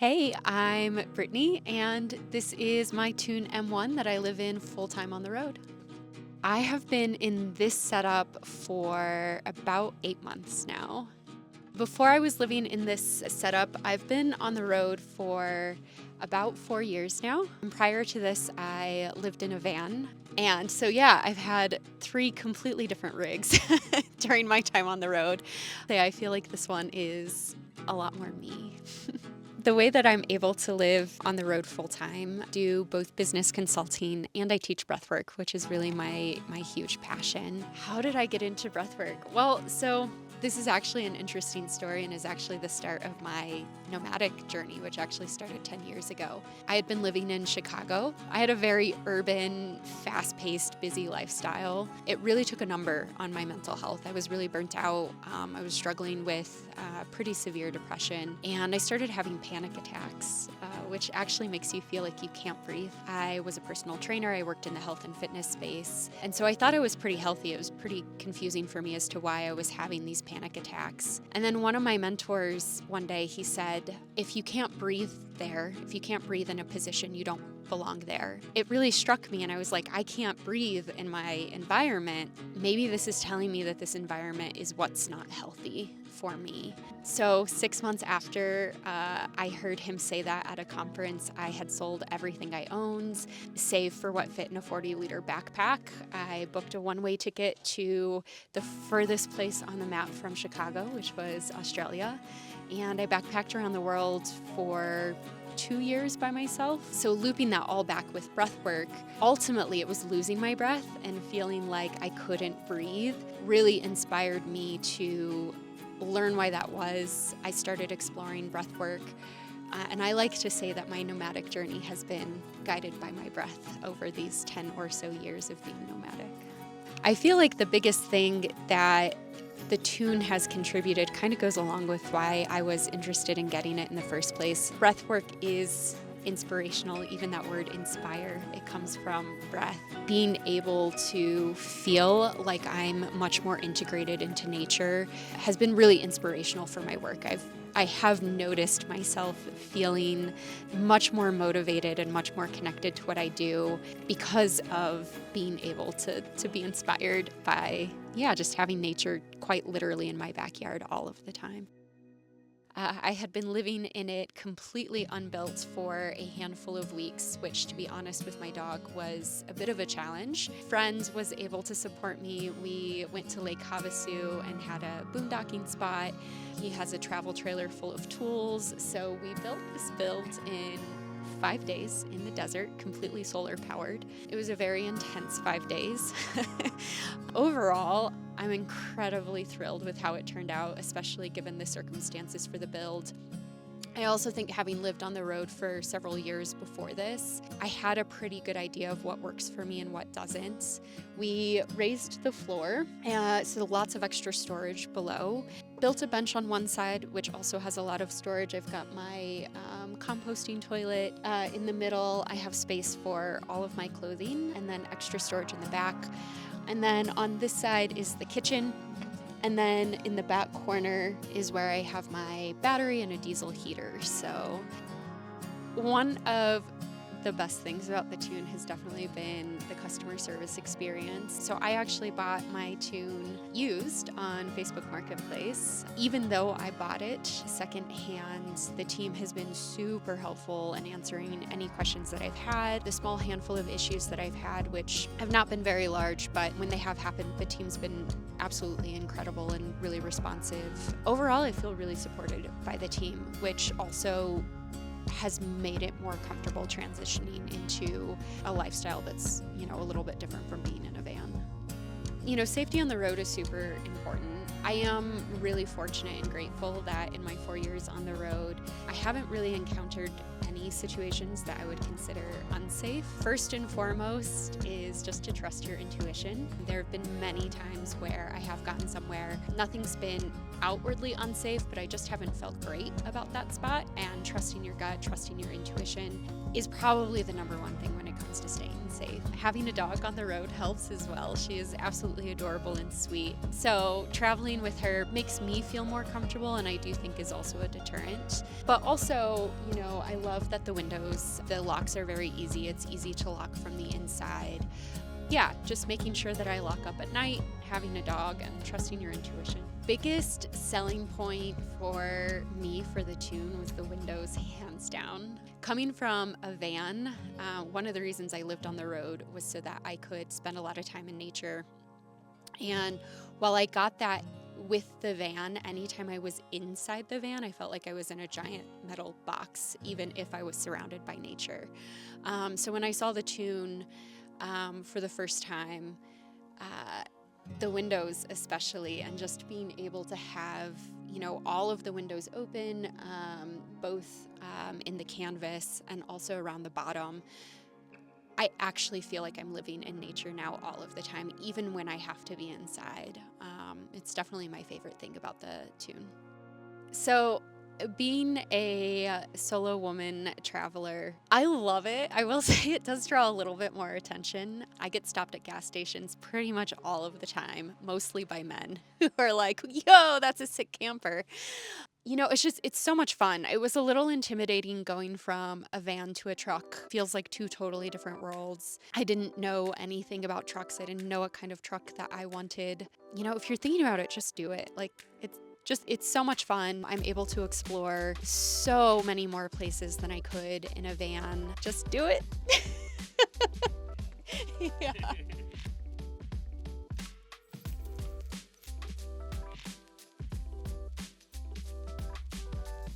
Hey, I'm Brittany, and this is my Tune M1 that I live in full-time on the road. I have been in this setup for about 8 months now. Before I was living in this setup, I've been on the road for about 4 years now. And prior to this, I lived in a van. And so, yeah, I've had three completely different rigs during my time on the road. I feel like this one is a lot more me. The way that I'm able to live on the road full time, do both business consulting and I teach breathwork, which is really my huge passion. How did I get into breathwork? Well, so this is actually an interesting story and is actually the start of my nomadic journey, which actually started 10 years ago. I had been living in Chicago. I had a very urban, fast-paced, busy lifestyle. It really took a number on my mental health. I was really burnt out. I was struggling with pretty severe depression, and I started having panic attacks, which actually makes you feel like you can't breathe. I was a personal trainer. I worked in the health and fitness space, and so I thought I was pretty healthy. It was pretty confusing for me as to why I was having these panic attacks. And then one of my mentors one day, he said, if you can't breathe there, if you can't breathe in a position, you don't belong there. It really struck me, and I was like, I can't breathe in my environment. Maybe this is telling me that this environment is what's not healthy for me. So 6 months after I heard him say that at a conference, I had sold everything I owned, save for what fit in a 40-liter backpack. I booked a one-way ticket to the furthest place on the map from Chicago, which was Australia, and I backpacked around the world for 2 years by myself. So looping that all back with breath work, ultimately it was losing my breath and feeling like I couldn't breathe really inspired me to learn why that was. I started exploring breath work, and I like to say that my nomadic journey has been guided by my breath over these 10 or so years of being nomadic. I feel like the biggest thing that the tune has contributed kind of goes along with why I was interested in getting it in the first place. Breathwork is inspirational, even that word inspire, it comes from breath. Being able to feel like I'm much more integrated into nature has been really inspirational for my work. I have noticed myself feeling much more motivated and much more connected to what I do because of being able to be inspired by, just having nature quite literally in my backyard all of the time. I had been living in it completely unbuilt for a handful of weeks, which, to be honest with my dog, was a bit of a challenge. Friend was able to support me. We went to Lake Havasu and had a boondocking spot. He has a travel trailer full of tools, so we built this build in 5 days in the desert, completely solar powered. It was a very intense 5 days. Overall, I'm incredibly thrilled with how it turned out, especially given the circumstances for the build. I also think, having lived on the road for several years before this, I had a pretty good idea of what works for me and what doesn't. We raised the floor, so lots of extra storage below. Built a bench on one side, which also has a lot of storage. I've got my composting toilet. In the middle, I have space for all of my clothing, and then extra storage in the back. And then on this side is the kitchen. And then in the back corner is where I have my battery and a diesel heater. So one of the best things about the tune has definitely been the customer service experience. So I actually bought my tune used on Facebook Marketplace. Even though I bought it secondhand, the team has been super helpful in answering any questions that I've had. The small handful of issues that I've had, which have not been very large, but when they have happened, the team's been absolutely incredible and really responsive. Overall, I feel really supported by the team, which also has made it more comfortable transitioning into a lifestyle that's, a little bit different from being in a van. Safety on the road is super important. I am really fortunate and grateful that in my 4 years on the road, I haven't really encountered any situations that I would consider unsafe. First and foremost is just to trust your intuition. There have been many times where I have gotten somewhere, nothing's been outwardly unsafe, but I just haven't felt great about that spot. And trusting your gut, trusting your intuition is probably the number one thing when it comes to staying safe. Having a dog on the road helps as well. She is absolutely adorable and sweet. So traveling with her makes me feel more comfortable, and I do think is also a deterrent. But also, I love that the locks are very easy. It's easy to lock from the inside. Yeah, just making sure that I lock up at night, having a dog, and trusting your intuition. Biggest selling point for me for the Tune was the windows, hands down. Coming from a van, one of the reasons I lived on the road was so that I could spend a lot of time in nature. And while I got that with the van, anytime I was inside the van, I felt like I was in a giant metal box, even if I was surrounded by nature. So when I saw the Tune for the first time, the windows especially, and just being able to have all of the windows open, both in the canvas and also around the bottom, I actually feel like I'm living in nature now all of the time, even when I have to be inside. It's definitely my favorite thing about the Tune. So being a solo woman traveler, I love it. I will say it does draw a little bit more attention. I get stopped at gas stations pretty much all of the time, mostly by men who are like, yo, that's a sick camper. It's so much fun. It was a little intimidating going from a van to a truck. Feels like two totally different worlds. I didn't know anything about trucks. I didn't know what kind of truck that I wanted. If you're thinking about it, just do it. It's so much fun. I'm able to explore so many more places than I could in a van. Just do it. Yeah.